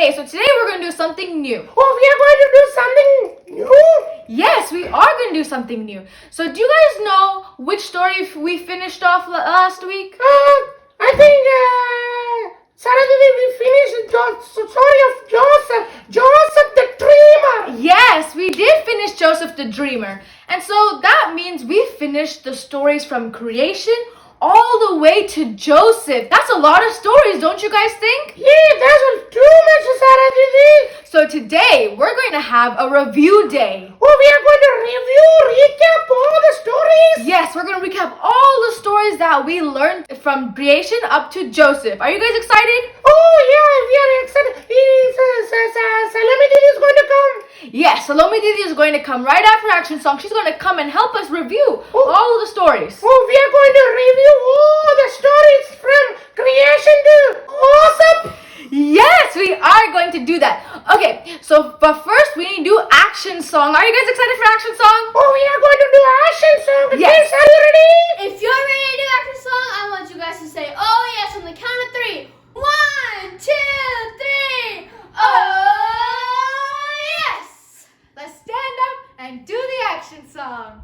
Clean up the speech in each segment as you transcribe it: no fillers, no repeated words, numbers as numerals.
Okay, so today we're going to do something new. Oh, we are going to do something new? Yes, we are going to do something new. So do you guys know which story we finished off last week? I think, Sarah, we finished the story of Joseph. Joseph the dreamer. Yes, we did finish Joseph the Dreamer. And so that means we finished the stories from creation all the way to Joseph. That's a lot of stories, don't you guys think? Yeah, that's too much, Sarah Didi. So today, we're going to have a review day. Oh, we are going to recap all the stories? Yes, we're going to recap all the stories that we learned from creation up to Joseph. Are you guys excited? Oh, yeah, we are excited. Salome Didi is going to come. Yes, Salome Didi is going to come right after Action Song. She's going to come and help us review all of the stories. Oh, we are going to review all the stories from creation to awesome. Yes, we are going to do that. Okay, but first we need to do Action Song. Are you guys excited for Action Song? Oh, we are going to do action song. Yes. Are you ready? If you're ready to do Action Song, I want you guys to say, oh yes, on the count of 3. 1, 2, 3. Oh yes! Let's stand up and do the Action Song.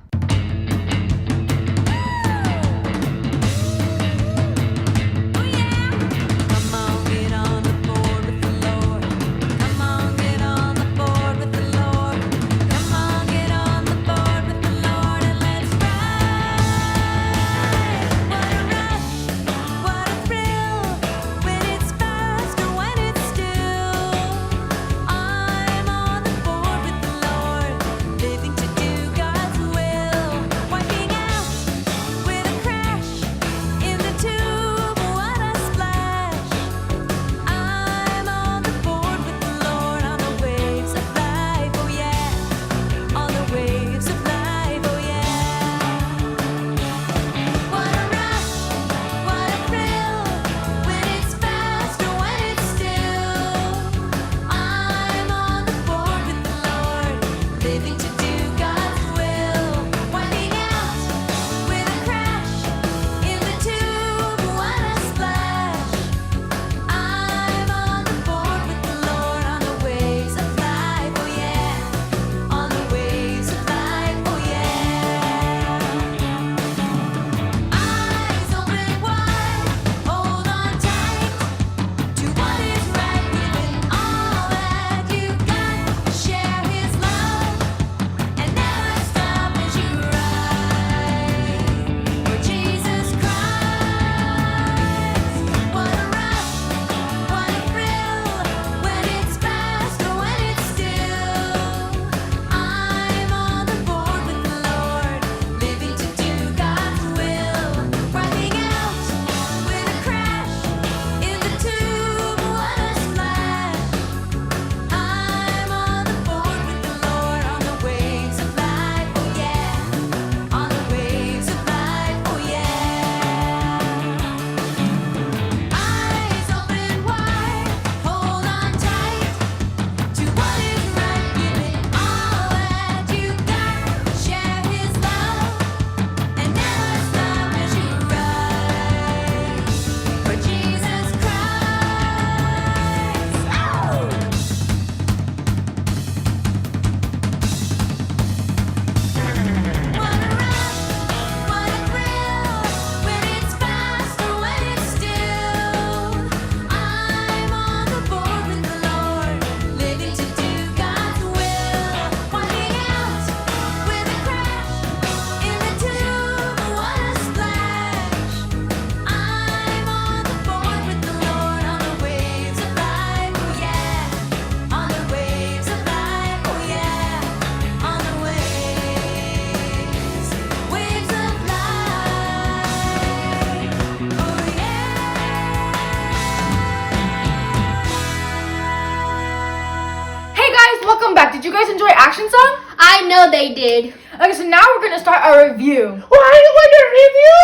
Welcome back. Did you guys enjoy Action Song? I know they did. Okay, so now we're going to start our review. Oh, are you going to review?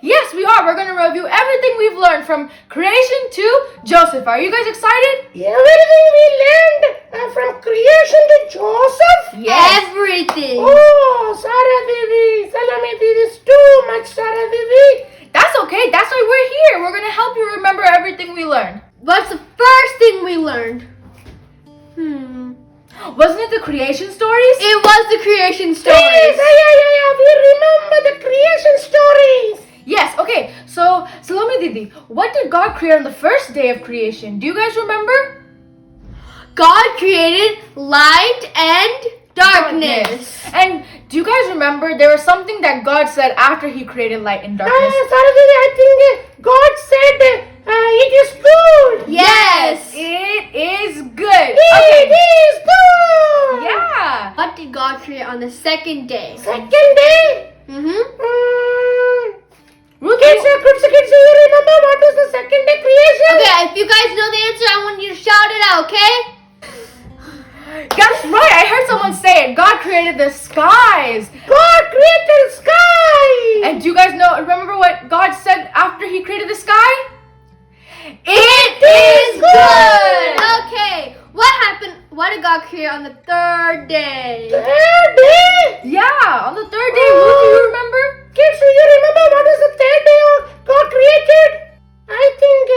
Yes, we are. We're going to review everything we've learned from creation to Joseph. Are you guys excited? Everything we learned from creation to Joseph? Yes. Everything. Oh, Sarah Didi, Salome Didi, is too much, Sarah Didi. That's okay. That's why we're here. We're going to help you remember everything we learned. What's the first thing we learned? Wasn't it the creation stories? It was the creation stories. Yes, yeah. We remember the creation stories. Yes, okay. So, Salome Didi, what did God create on the first day of creation? Do you guys remember? God created light and darkness. And do you guys remember there was something that God said after He created light and darkness? Saraswati, I think God said it is good. Yes. It is good. It is good. Yeah. What did God create on the second day? Second day. Ruth, Kids, you remember what was the second day creation? Okay, if you guys know the answer, I want you to shout it out, okay? that's right. I heard someone say it. God created the skies. God created sky. And do you guys remember what God said after He created the sky? It is good. Okay, what happened? What did God create on the third day? Third day. Yeah, on the third day. Ruth, do you remember? Kids, do you remember what was the third day God created? I think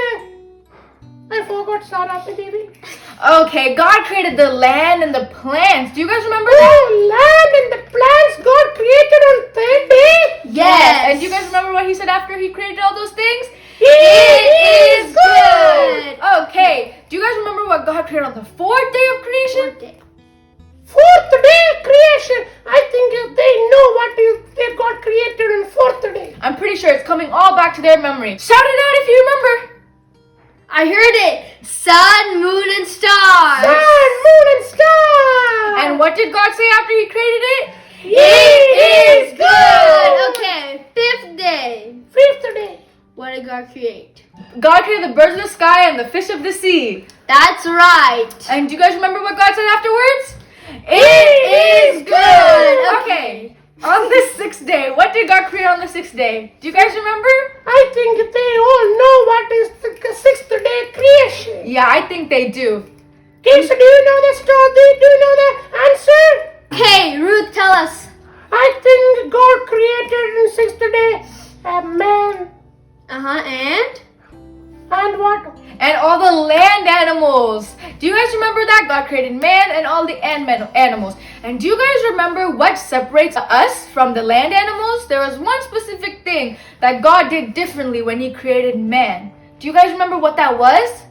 I forgot, Saraswati Devi. Okay, God created the land and the plants. Do you guys remember Oh, that? land and the plants God created on third day. Yes. And do you guys remember what He said after He created all those things? It is good. Okay. Do you guys remember what God created on the fourth day of creation? Fourth day creation. I think they know what God created on fourth day. I'm pretty sure it's coming all back to their memory. Shout it out if you remember. I heard it. Sun, moon, and stars. Sun, moon, and stars. And what did God say after He created it? It is good. Okay, fifth day. Fifth day. What did God create? God created the birds of the sky and the fish of the sea. That's right. And do you guys remember what God said afterwards? It is good. Okay. On the sixth day, what did God create on the sixth day? Do you guys remember? I think they all know what is the sixth day creation. Yeah, I think they do. Kids, do you know the story? Do you know the answer? Okay, Ruth, tell us. I think God created on sixth day a man and what? And all the land animals. Do you guys remember that? God created man and all the animals. And do you guys remember what separates us from the land animals? There was one specific thing that God did differently when He created man. Do you guys remember what that was?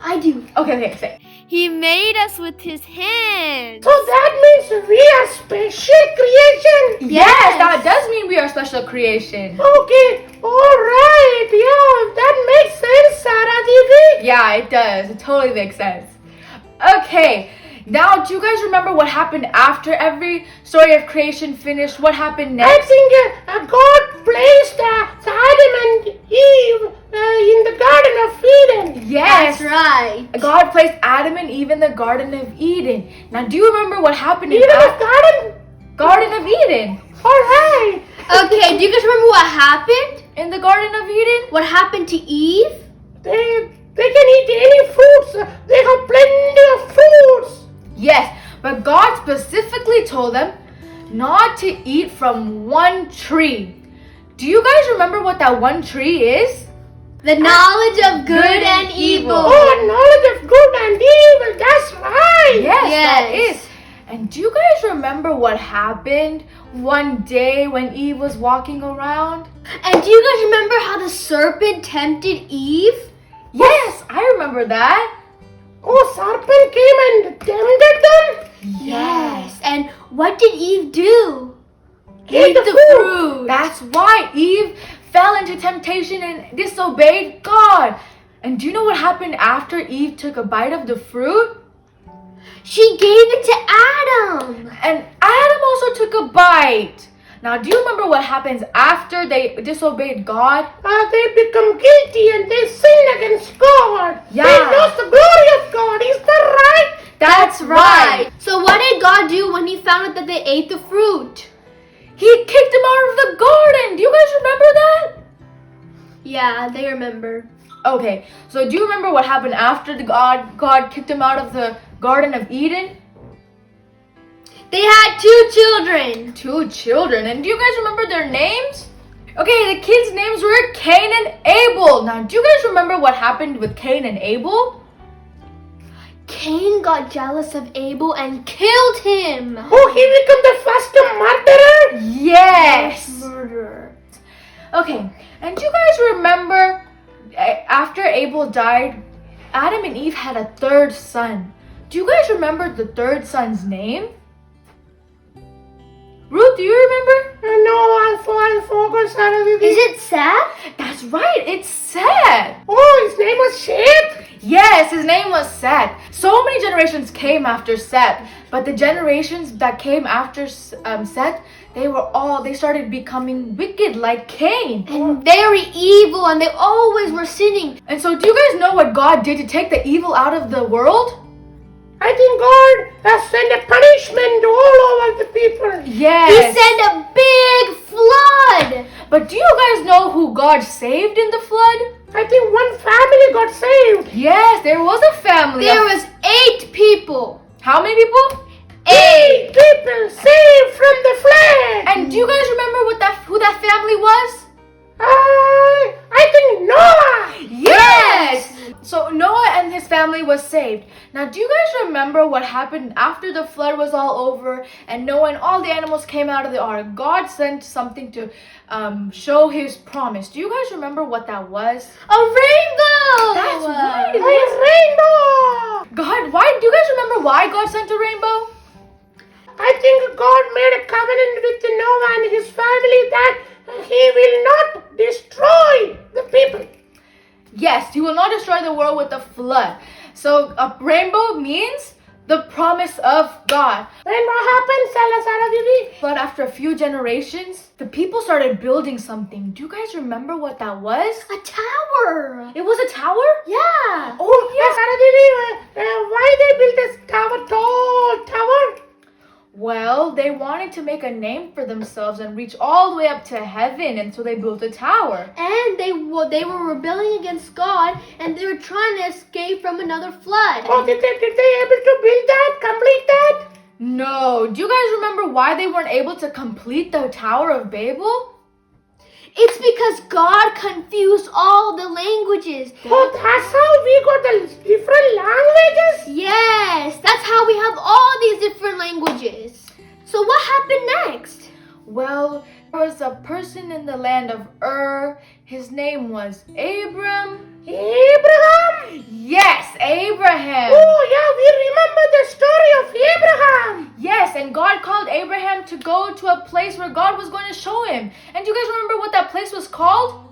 I do. Okay, say. He made us with His hands. So that means we are special creation. Yes, that does mean we are special creation. Okay, alright, yeah, that makes sense, Sarah Devi. Yeah, it does. It totally makes sense. Okay, now do you guys remember what happened after every story of creation finished? What happened I next? think God placed Adam and Eve in the Garden of Eden. Yes. That's right. God placed Adam and Eve in the Garden of Eden. Now, do you remember what happened in Eden the of Garden? Garden of Eden? Alright. Okay, do you guys remember what happened? In the Garden of Eden? What happened to Eve? They can eat any fruits. They have plenty of fruits. Yes, but God specifically told them not to eat from one tree. Do you guys remember what that one tree is? The knowledge of good and evil. Oh, knowledge of good and evil. That's right. Yes, that Yes. is. And do you guys remember what happened one day when Eve was walking around? And do you guys remember how the serpent tempted Eve? Yes, I remember that. Oh, serpent came and tempted them. Yes. And what did Eve do? Eat the fruit. That's why Eve fell into temptation and disobeyed God. And do you know what happened after Eve took a bite of the fruit? She gave it to Adam. And Adam also took a bite. Now, do you remember what happens after they disobeyed God? They become guilty and they sin against God. Yeah. They lost the glory of God. Is that right? That's right. So what did God do when He found out that they ate the fruit? He kicked them out of the garden. Do you guys remember that? Yeah, they remember. Okay, so do you remember what happened after God kicked them out of the Garden of Eden? They had 2 children. 2 children. And do you guys remember their names? Okay, the kids' names were Cain and Abel. Now, do you guys remember what happened with Cain and Abel? Cain got jealous of Abel and killed him. Oh, he became the first murderer? Yes. Murderer. Okay, and do you guys remember after Abel died, Adam and Eve had a third son. Do you guys remember the third son's name? Ruth, do you remember? No, I forgot, Sarah. Is it Seth? That's right, it's Seth. Oh, his name was Seth? Yes, his name was Seth. So many generations came after Seth, but the generations that came after Seth, they started becoming wicked like Cain. And very evil, and they always were sinning. And so do you guys know what God did to take the evil out of the world? I think God has sent a punishment all over the people. Yes. He sent a big flood. But do you guys know who God saved in the flood? I think one family got saved. Yes, there was a family. There was 8 people. How many people? 8 people saved from the flood. And do you guys remember who that family was? I think Noah. Yes! So Noah and his family was saved. Now, do you guys remember what happened after the flood was all over and Noah and all the animals came out of the ark? God sent something to show his promise. Do you guys remember what that was? A rainbow. That's right. A rainbow. God, do you guys remember why God sent a rainbow? I think God made a covenant with Noah and his family that he will not destroy the people. Yes, he will not destroy the world with a flood. So a rainbow means the promise of God. Then what happened, Sarah Bibi? But after a few generations, the people started building something. Do you guys remember what that was? A tower. It was a tower? Yeah. Oh, yes, Sarah Bibi, why they built this tower, tall tower? Well, they wanted to make a name for themselves and reach all the way up to heaven, and so they built a tower. And they were rebelling against God, and they were trying to escape from another flood. Oh, did they able to build that, complete that? No. Do you guys remember why they weren't able to complete the Tower of Babel? It's because God confused all the languages. Oh, that's how we got the different languages? Yes, that's how we have all these different languages. So what happened next? Well, there was a person in the land of Ur. His name was Abram. Abraham? Yes, Abraham. Oh, yeah, we remember the story of Abraham. Yes, and God called Abraham to go to a place where God was going to show him. And do you guys remember what that place was called?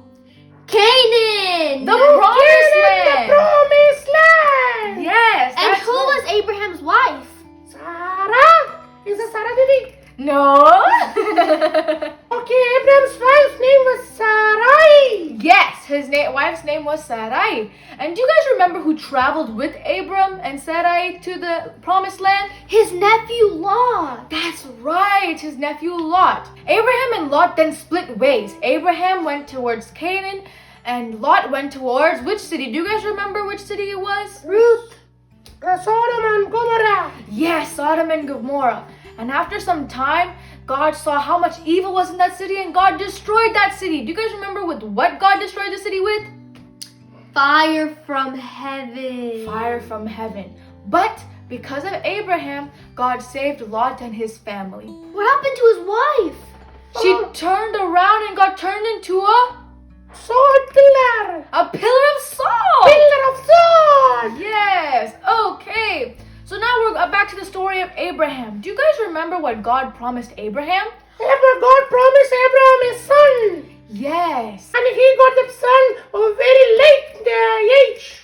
Canaan. The Promised Canaan, Land. the Promised Land. Yes. And that's who right. was Abraham's wife? Sarah? Is it Sarah Bibi? No. Okay, Abraham's wife's name was Sarai. Yes, his wife's name was Sarai. And do you guys remember who traveled with Abram and Sarai to the Promised Land? His nephew Lot. That's right, his nephew Lot. Abraham and Lot then split ways. Abraham went towards Canaan and Lot went towards which city? Do you guys remember which city it was? Ruth. Sodom and Gomorrah. Yes, Sodom and Gomorrah. And after some time, God saw how much evil was in that city and God destroyed that city. Do you guys remember with what God destroyed the city with? Fire from heaven. Fire from heaven. But because of Abraham, God saved Lot and his family. What happened to his wife? She turned around and got turned into a Sword pillar. pillar of salt. Pillar of sword. Yes. Okay. So now we're back to the story of Abraham. Do you guys remember what God promised Abraham? God promised Abraham a son. Yes. And he got that son very late in the age.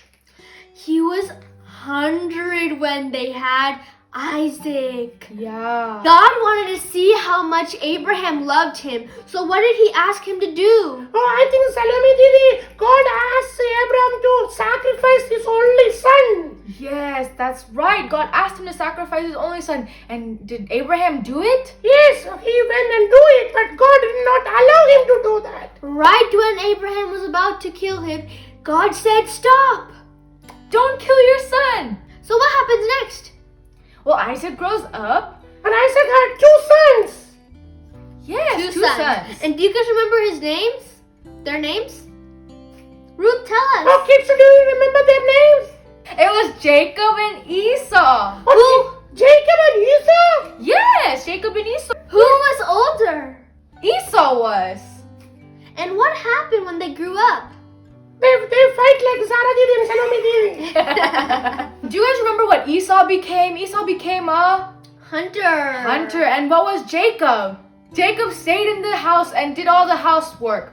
He was 100 when they had Isaac. Yeah. God wanted to see how much Abraham loved him. So what did he ask him to do? Oh, I think Salome Didi, God asked Abraham to sacrifice his only son. Yes, that's right. God asked him to sacrifice his only son. And did Abraham do it? Yes, he went and do it, but God did not allow him to do that. Right when Abraham was about to kill him, God said, "Stop." Don't kill your son. So what happens next? Well, Isaac grows up. And Isaac had 2 sons. Yes, two sons. And do you guys remember his names? Their names? Ruth, tell us. Oh, kids, do you remember their names? It was Jacob and Esau. Jacob and Esau? Yes, Jacob and Esau. Who was older? Esau was. And what happened when they grew up? They fight like Zara Didi and Salome Didi. Do you guys remember what Esau became? Esau became a Hunter. And what was Jacob? Jacob stayed in the house and did all the housework.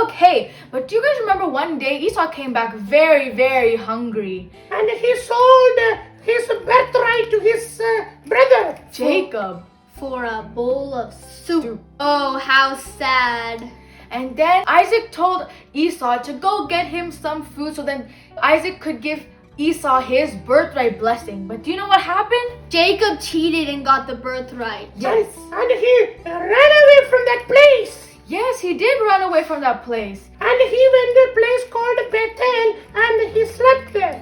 Okay, but do you guys remember one day Esau came back very, very hungry? And he sold his birthright to his brother. Jacob. For a bowl of soup. Oh, how sad. And then Isaac told Esau to go get him some food so then Isaac could give Esau his birthright blessing. But do you know what happened? Jacob cheated and got the birthright. Yes. And he ran away from that place. Yes, he did run away from that place. And he went to a place called Bethel and he slept there.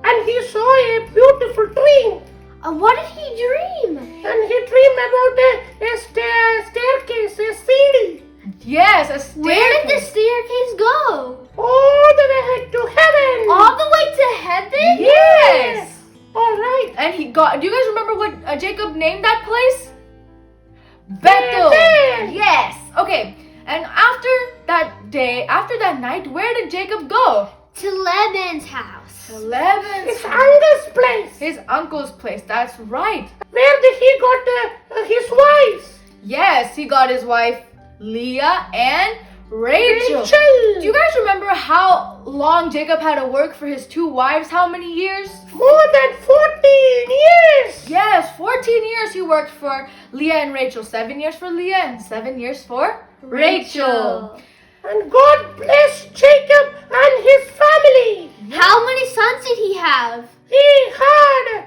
And he saw a beautiful dream. What did he dream? And he dreamed about a staircase, a city. Yes, a staircase. Where did the staircase go? All the way to heaven. All the way to heaven? Yes. All right. And he got, do you guys remember what Jacob named that place? Bethel. Bethel. Yes. Okay. And after that day, after that night, where did Jacob go? To Laban's house. Laban's His uncle's place. His uncle's place. That's right. Where did he got his wives? Yes, he got his wife Leah and Rachel. Rachel. Do you guys remember how long Jacob had to work for his two wives? How many years? More than 14 years. Yes, 14 years he worked for Leah and Rachel. 7 years for Leah and 7 years for Rachel. And God bless Jacob and his family. How many sons did he have? He had,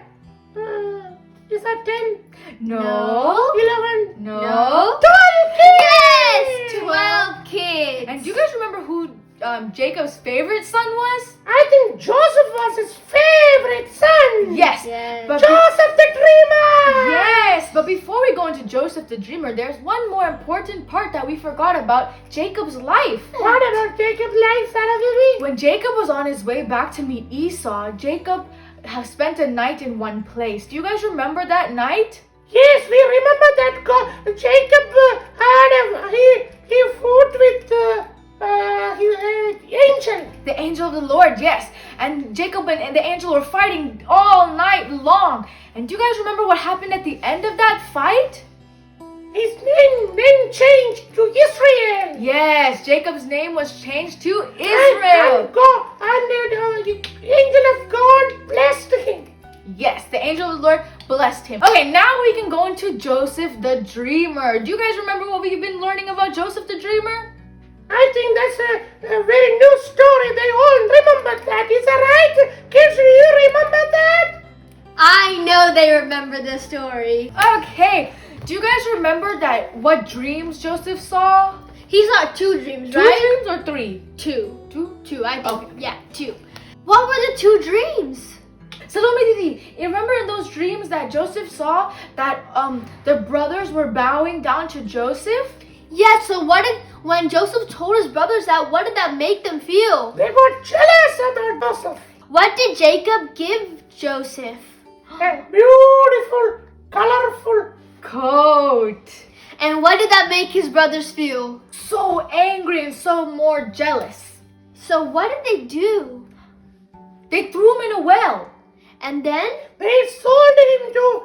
is that 10? No. 11? No. 12 kids. Yes, 12 kids. And do you guys remember who Jacob's favorite son was? I think Joseph was his favorite son. Yes. Yes. But Joseph the Dreamer. yes, but before we go into Joseph the Dreamer, there's one more important part that we forgot about Jacob's life. What about Jacob's life, Sarah Vivi? When Jacob was on his way back to meet Esau, Jacob spent a night in one place. Do you guys remember that night? Yes, we remember that Jacob had he fought with angel. The angel of the Lord, yes. And Jacob and the angel were fighting all night long. And do you guys remember what happened at the end of that fight? His name changed to Israel. Yes, Jacob's name was changed to Israel. And the angel of God blessed him. Yes, the angel of the Lord blessed him. Okay, now we can go into Joseph the Dreamer. Do you guys remember what we've been learning about Joseph the Dreamer? I think that's a very new story. They all remember that. Is that right? Kids, do you remember that? I know they remember this story. Okay, do you guys remember that what dreams Joseph saw? He saw 2 dreams, Two right? dreams or 3? 2. Two? 2, I think. Okay. Yeah, 2. What were the 2 dreams? Salome Didi, you remember in those dreams that Joseph saw that the brothers were bowing down to Joseph? Yeah, so when Joseph told his brothers that, what did that make them feel? They got jealous about Joseph. What did Jacob give Joseph? A beautiful, colorful Coat. And what did that make his brothers feel? So angry and so more jealous. So what did they do? They threw him in a well. And then? They sold him to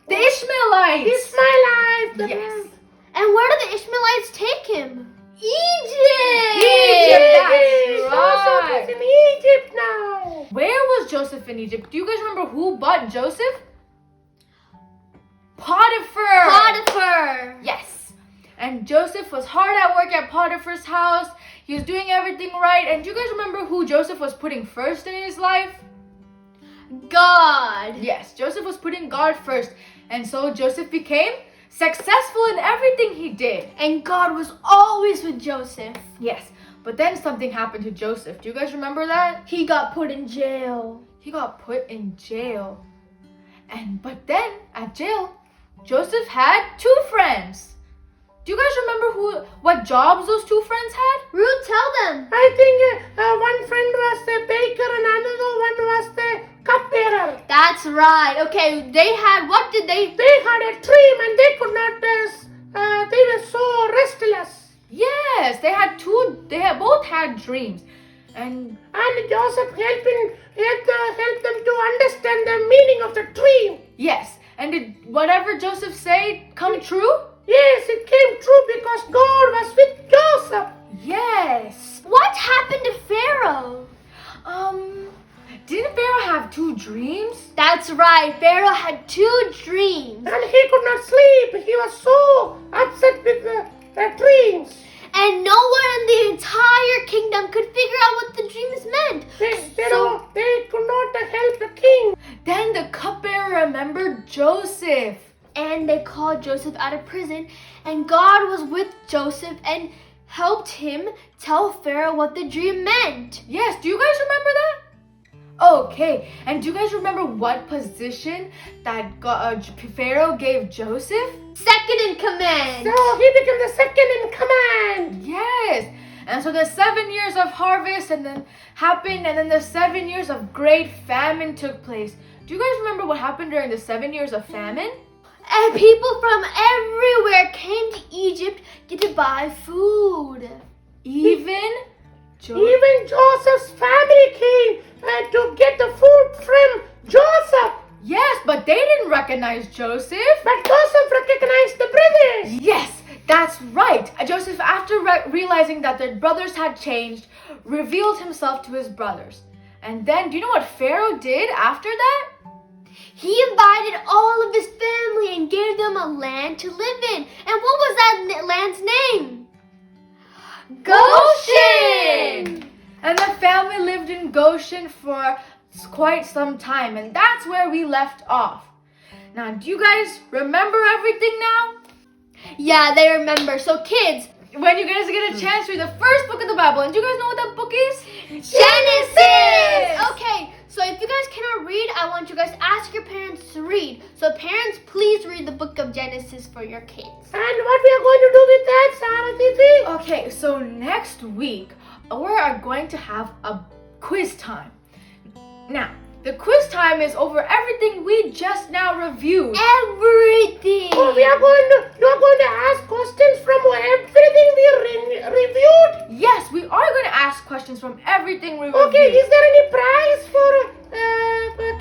The Ishmaelites. Ishmaelites. Yes. And where did the Ishmaelites take him? Egypt! Egypt, that's Joseph right. is in Egypt now. Where was Joseph in Egypt? Do you guys remember who bought Joseph? Potiphar. Yes. And Joseph was hard at work at Potiphar's house. He was doing everything right. And do you guys remember who Joseph was putting first in his life? God. Yes, Joseph was putting God first. And so Joseph became successful in everything he did. And God was always with Joseph. Yes, but then something happened to Joseph. Do you guys remember that? He got put in jail. He got put in jail. But then at jail, Joseph had 2 friends. Do you guys remember what jobs those 2 friends had? Ruth, tell them. I think one friend was the baker and another one was the right. Okay, what did they? They had a dream and they could not, they were so restless. Yes, they both had dreams. And Joseph helped them to understand the meaning of the dream. yes, and did whatever Joseph said come true? Yes, it came true because God was with Joseph. Yes. What happened to Pharaoh? Didn't Pharaoh have 2 dreams? That's right. Pharaoh had 2 dreams. And he could not sleep. He was so upset with the dreams. And no one in the entire kingdom could figure out what the dreams meant. They could not help the king. Then the cupbearer remembered Joseph. And they called Joseph out of prison. And God was with Joseph and helped him tell Pharaoh what the dream meant. Yes, do you guys remember that? Okay, and do you guys remember what position that Pharaoh gave Joseph? Second in command. So he became the second in command. Yes, and so the 7 years of harvest and then the 7 years of great famine took place. Do you guys remember what happened during the 7 years of famine? And people from everywhere came to Egypt to buy food. Even Joseph's family came to get the food from Joseph. Yes, but they didn't recognize Joseph. But Joseph recognized the brothers. Yes, that's right. Joseph, after realizing that their brothers had changed, revealed himself to his brothers. And then, do you know what Pharaoh did after that? He invited all of his family and gave them a land to live in. And what was that land's name? Goshen! And the family lived in Goshen for quite some time, and that's where we left off. Now, do you guys remember everything now? Yeah, they remember. So kids, When you guys get a chance to read the first book of the Bible, and do you guys know what that book is? Genesis! Okay, so if you guys cannot read, I want you guys to ask your parents to read. So parents, please read the book of Genesis for your kids. And what we are going to do with that, Sarah Titi? Okay, so next week, we are going to have a quiz time. Now, the quiz time is over everything we just now reviewed. Everything! Oh, you are going to ask questions from everything we reviewed? Yes, we are going to ask questions from everything we reviewed. Okay, is there any prize for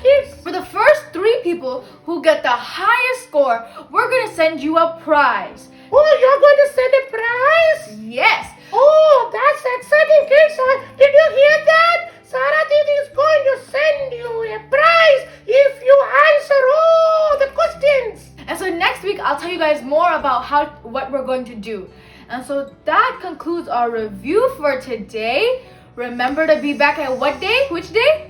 kids? For the first 3 people who get the highest score, we're going to send you a prize. Oh, you're going to send a prize? Yes. Oh, that's exciting, kids. Did you hear that? Sarah Didi is going to send you a prize if you answer all the questions. And so next week, I'll tell you guys more about what we're going to do. And so that concludes our review for today. Remember to be back at what day? Which day?